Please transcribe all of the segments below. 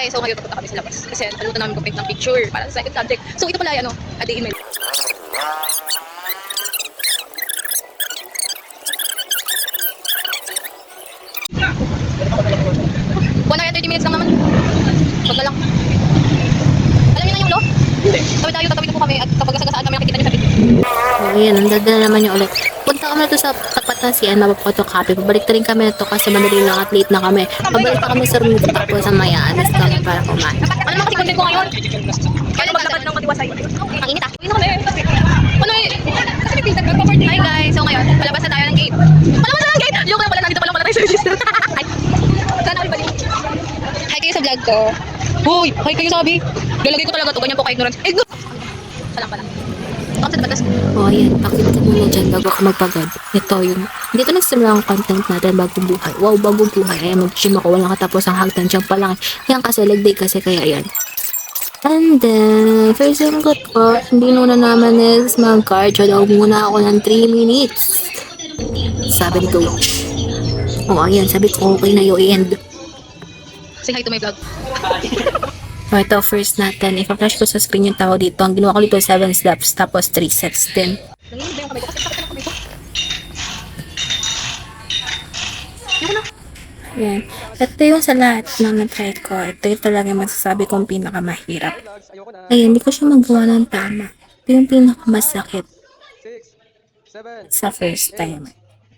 guys, so ngayon papunta kami sa labas. Kasi kalimutan namin mag-print ng picture para sa second subject. So ito pala, ano, a day in my life. 1 hour and 30 minutes lang naman. Wag na lang. Alam niyo na yung law? Hindi. Tawid po kami at kapag sagasaan kami nakikita niyo sa video. Oh, ayan, nandad na naman yung ulit. Punta kami na to sa tapat ng CN, mapapotocopy. Pabalik na rin kami na to kasi madali lang at late na kami. Pabalik pa kami sa room nito tapos sa maya, alis kami para kumain. Ano naman kasi content ko ngayon? Kaya maglakad ng matiwasay. Ang init ah. Uwi na kami. Ano eh? Kasi may pinsan magpa-party. Hi guys, so ngayon, palabas na tayo ng gate. Palabas na ng gate! Yung lang pala, nandito pala tayo sa register. Ay, sana all balik. Hi kayo sa vlog ko. Hoy! Hi kayo sabi. Lalagay ko talaga to. Ganyan po ka-ignorance. Ay, Salang pala. Ako sa dabatas. Oh, ayan, pakita ka muna dyan bago ka magpagod. Ito yung, dito nagsimula ang content natin bagong buhay. Wow, bagong buhay. Ayan, mag-gym ako, walang katapos ang hagdan dyan pa lang. Yan kasi, leg day kasi kaya yan. And then, first yung got ko, hindi nuna naman is mag-cardio daw muna ako ng 3 minutes. Sabi ni coach. Oh, ayan, sabi ko, okay na yung end. Say hi to my vlog. So, ito, first natin. Ipa-flash ko sa screen yung tao dito. Ang ginawa ko dito, 7 steps, tapos 3 sets din. Nanginig ba yung kamay ko? Kasi sakit na kamay ko. Yun na. Ayan. Ito yung sa lahat ng na-try ko. Ito yung talaga yung masasabi kong pinakamahirap. Ayan, hindi ko siya magawa ng tama. Ito yung pinakamasakit sa first time.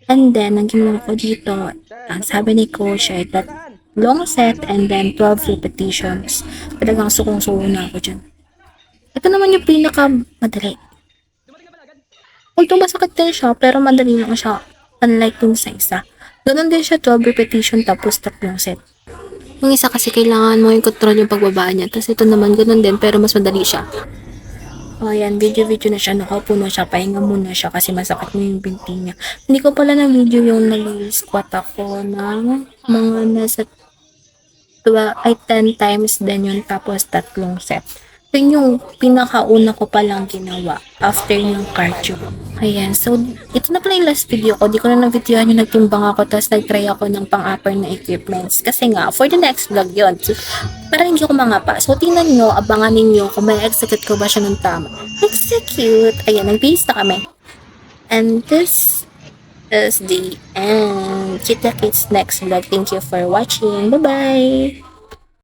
And then, ang ginawa ko dito, ang sabi ni coach ay that long set and then 12 repetitions. Talagang sukong-suko na ako dyan. Ito naman yung pinakamadali. Although masakit din siya, pero madali lang siya. Unlike yung sa isa. Ganun din siya, 12 repetition tapos 3 set. Yung isa kasi kailangan mo yung control yung pagbaba niya. Tapos ito naman ganun din, pero mas madali siya. O ayan, video-video na siya. Nakaupo na siya. Pahinga muna siya kasi masakit mo yung binti niya. Hindi ko pala na video yung nag-squat ako ng mga nasa 10 times din yun tapos 3 set. Yun yung pinakauna ko palang ginawa after yung cardio. Ayan, so ito na pala yung last video ko. Di ko na na-videohan yung nagtimbang ako tapos nag-try ako ng pang-upper na equipments. Kasi nga, for the next vlog yun. So, para hindi ko mangapa. So, tingnan nyo, abangan ninyo kung may execute ko ba siya ng tama. Execute! Ayan, nag-base na kami. And this is the end. Kita kits next vlog. Thank you for watching. Bye-bye!